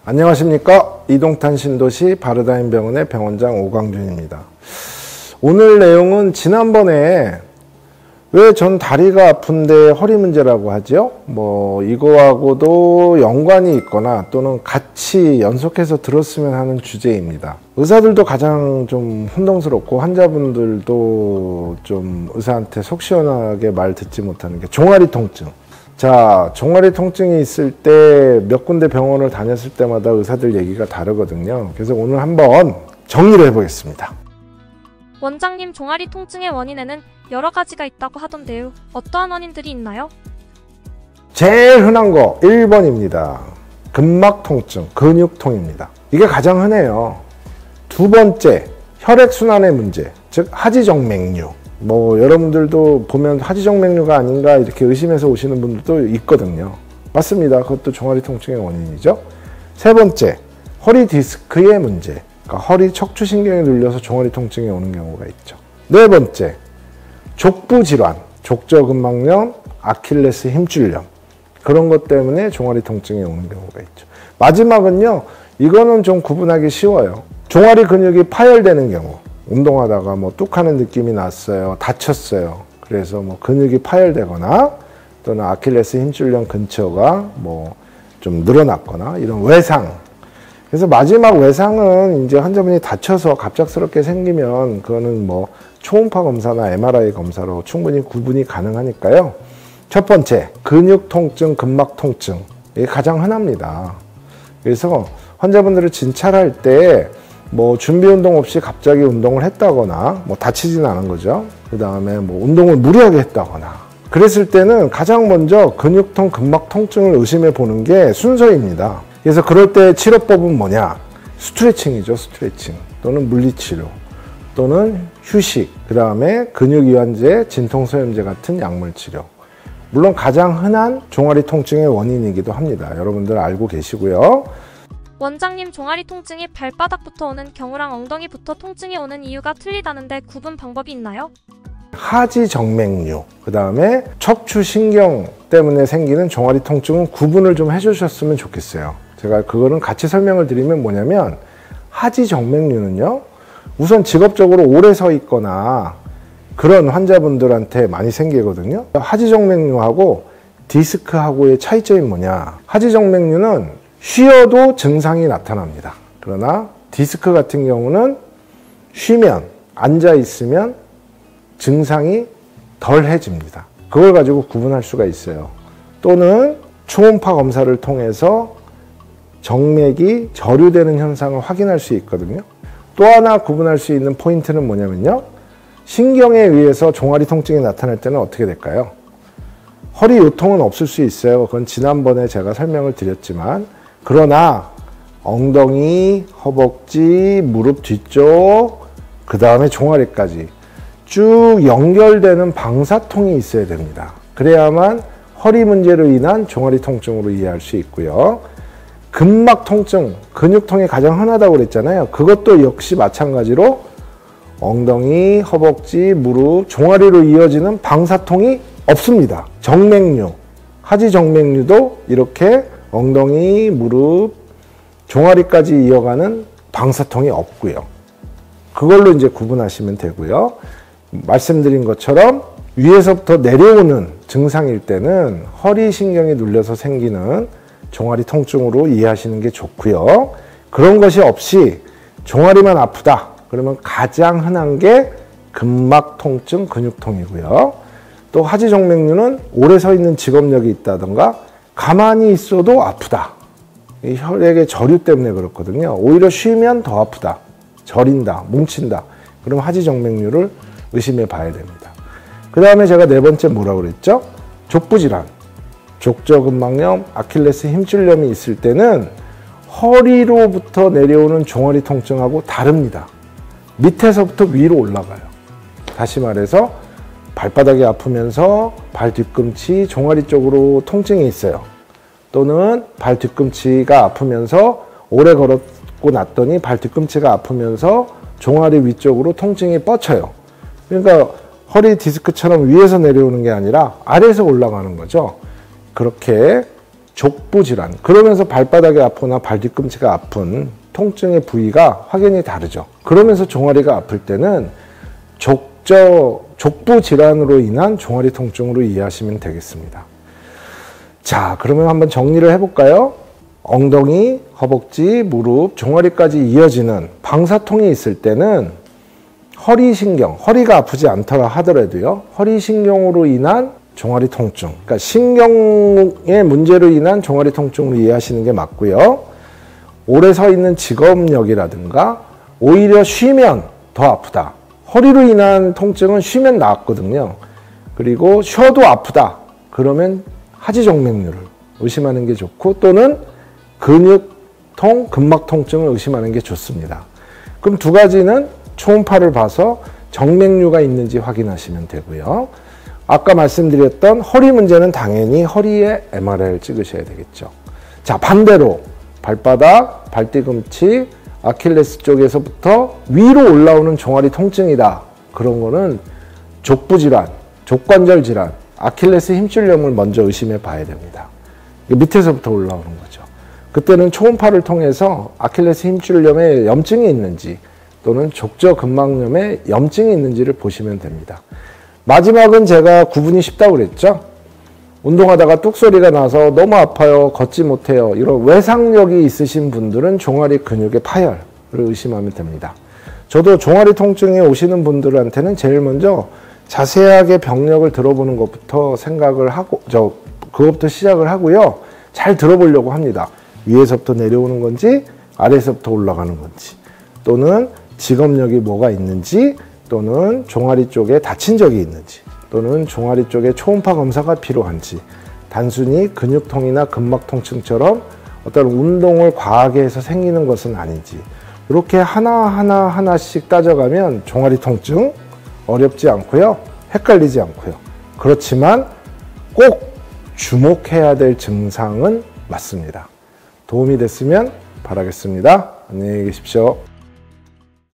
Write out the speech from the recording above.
안녕하십니까. 이동탄 신도시 바르다인병원의 병원장 오광준입니다. 오늘 내용은 지난번에 왜 전 다리가 아픈데 허리 문제라고 하죠? 이거하고도 연관이 있거나 또는 같이 연속해서 들었으면 하는 주제입니다. 의사들도 가장 좀 혼동스럽고 환자분들도 좀 의사한테 속 시원하게 말 듣지 못하는 게 종아리 통증. 자, 종아리 통증이 있을 때 몇 군데 병원을 다녔을 때마다 의사들 얘기가 다르거든요. 그래서 오늘 한번 정리를 해보겠습니다. 원장님, 종아리 통증의 원인에는 여러 가지가 있다고 하던데요. 어떠한 원인들이 있나요? 제일 흔한 거 1번입니다. 근막 통증, 근육통입니다. 이게 가장 흔해요. 두 번째, 혈액순환의 문제, 즉 하지정맥류. 여러분들도 보면 하지정맥류가 아닌가 이렇게 의심해서 오시는 분들도 있거든요. 맞습니다. 그것도 종아리 통증의 원인이죠. 세 번째, 허리 디스크의 문제. 그러니까 허리 척추신경이 눌려서 종아리 통증이 오는 경우가 있죠. 네 번째, 족부질환, 족저근막염, 아킬레스 힘줄염. 그런 것 때문에 종아리 통증이 오는 경우가 있죠. 마지막은요, 이거는 좀 구분하기 쉬워요. 종아리 근육이 파열되는 경우. 운동하다가 뚝 하는 느낌이 났어요. 다쳤어요. 그래서 근육이 파열되거나 또는 아킬레스 힘줄염 근처가 좀 늘어났거나 이런 외상. 그래서 마지막 외상은 이제 환자분이 다쳐서 갑작스럽게 생기면 그거는 초음파 검사나 MRI 검사로 충분히 구분이 가능하니까요. 첫 번째, 근육 통증, 근막 통증. 이게 가장 흔합니다. 그래서 환자분들을 진찰할 때 준비 운동 없이 갑자기 운동을 했다거나 다치지는 않은 거죠. 그 다음에 운동을 무리하게 했다거나 그랬을 때는 가장 먼저 근육통, 근막 통증을 의심해 보는 게 순서입니다. 그래서 그럴 때 치료법은 뭐냐? 스트레칭이죠. 스트레칭 또는 물리치료 또는 휴식, 그 다음에 근육이완제, 진통소염제 같은 약물치료. 물론 가장 흔한 종아리 통증의 원인이기도 합니다. 여러분들 알고 계시고요. 원장님, 종아리 통증이 발바닥부터 오는 경우랑 엉덩이부터 통증이 오는 이유가 틀리다는데 구분 방법이 있나요? 하지정맥류, 그 다음에 척추신경 때문에 생기는 종아리 통증은 구분을 좀 해주셨으면 좋겠어요. 제가 그거는 같이 설명을 드리면 뭐냐면, 하지정맥류는요, 우선 직업적으로 오래 서 있거나 그런 환자분들한테 많이 생기거든요. 하지정맥류하고 디스크하고의 차이점이 뭐냐? 하지정맥류는 쉬어도 증상이 나타납니다. 그러나 디스크 같은 경우는 쉬면, 앉아 있으면 증상이 덜해집니다. 그걸 가지고 구분할 수가 있어요. 또는 초음파 검사를 통해서 정맥이 저류되는 현상을 확인할 수 있거든요. 또 하나 구분할 수 있는 포인트는 뭐냐면요. 신경에 의해서 종아리 통증이 나타날 때는 어떻게 될까요? 허리 요통은 없을 수 있어요. 그건 지난번에 제가 설명을 드렸지만, 그러나 엉덩이, 허벅지, 무릎 뒤쪽, 그 다음에 종아리까지 쭉 연결되는 방사통이 있어야 됩니다. 그래야만 허리 문제로 인한 종아리 통증으로 이해할 수 있고요. 근막 통증, 근육통이 가장 흔하다고 그랬잖아요. 그것도 역시 마찬가지로 엉덩이, 허벅지, 무릎, 종아리로 이어지는 방사통이 없습니다. 정맥류, 하지정맥류도 이렇게 엉덩이, 무릎, 종아리까지 이어가는 방사통이 없고요. 그걸로 이제 구분하시면 되고요. 말씀드린 것처럼 위에서부터 내려오는 증상일 때는 허리 신경이 눌려서 생기는 종아리 통증으로 이해하시는 게 좋고요. 그런 것이 없이 종아리만 아프다. 그러면 가장 흔한 게 근막 통증, 근육통이고요. 또 하지정맥류는 오래 서 있는 직업력이 있다던가 가만히 있어도 아프다. 이 혈액의 저류 때문에 그렇거든요. 오히려 쉬면 더 아프다. 저린다, 뭉친다. 그럼 하지정맥류를 의심해 봐야 됩니다. 그 다음에 제가 네 번째 뭐라고 그랬죠? 족부질환, 족저근막염, 아킬레스 힘줄염이 있을 때는 허리로부터 내려오는 종아리 통증하고 다릅니다. 밑에서부터 위로 올라가요. 다시 말해서 발바닥이 아프면서 발 뒤꿈치, 종아리 쪽으로 통증이 있어요. 또는 발 뒤꿈치가 아프면서 오래 걸었고 났더니 발 뒤꿈치가 아프면서 종아리 위쪽으로 통증이 뻗쳐요. 그러니까 허리 디스크처럼 위에서 내려오는 게 아니라 아래에서 올라가는 거죠. 그렇게 족부 질환. 그러면서 발바닥이 아프거나 발 뒤꿈치가 아픈 통증의 부위가 확연히 다르죠. 그러면서 종아리가 아플 때는 족부 질환으로 인한 종아리 통증으로 이해하시면 되겠습니다. 자, 그러면 한번 정리를 해볼까요? 엉덩이, 허벅지, 무릎, 종아리까지 이어지는 방사통이 있을 때는 허리신경, 허리가 아프지 않더라 하더라도요, 허리신경으로 인한 종아리 통증, 그러니까 신경의 문제로 인한 종아리 통증으로 이해하시는 게 맞고요. 오래 서 있는 직업력이라든가 오히려 쉬면 더 아프다. 허리로 인한 통증은 쉬면 나았거든요. 그리고 쉬어도 아프다. 그러면 하지정맥류를 의심하는 게 좋고, 또는 근육통, 근막 통증을 의심하는 게 좋습니다. 그럼 두 가지는 초음파를 봐서 정맥류가 있는지 확인하시면 되고요. 아까 말씀드렸던 허리 문제는 당연히 허리에 MRI를 찍으셔야 되겠죠. 자, 반대로 발바닥, 발뒤꿈치, 아킬레스 쪽에서부터 위로 올라오는 종아리 통증이다. 그런 거는 족부 질환, 족관절 질환, 아킬레스 힘줄염을 먼저 의심해 봐야 됩니다. 밑에서부터 올라오는 거죠. 그때는 초음파를 통해서 아킬레스 힘줄염에 염증이 있는지 또는 족저근막염에 염증이 있는지를 보시면 됩니다. 마지막은 제가 구분이 쉽다고 그랬죠. 운동하다가 뚝소리가 나서 너무 아파요, 걷지 못해요, 이런 외상력이 있으신 분들은 종아리 근육의 파열을 의심하면 됩니다. 저도 종아리 통증에 오시는 분들한테는 제일 먼저 자세하게 병력을 들어보는 것부터 생각을 하고, 그것부터 시작을 하고요. 잘 들어보려고 합니다. 위에서부터 내려오는 건지, 아래에서부터 올라가는 건지, 또는 직업력이 뭐가 있는지, 또는 종아리 쪽에 다친 적이 있는지, 또는 종아리 쪽에 초음파 검사가 필요한지, 단순히 근육통이나 근막 통증처럼 어떤 운동을 과하게 해서 생기는 것은 아닌지, 이렇게 하나씩 따져가면 종아리 통증 어렵지 않고요, 헷갈리지 않고요. 그렇지만 꼭 주목해야 될 증상은 맞습니다. 도움이 됐으면 바라겠습니다. 안녕히 계십시오.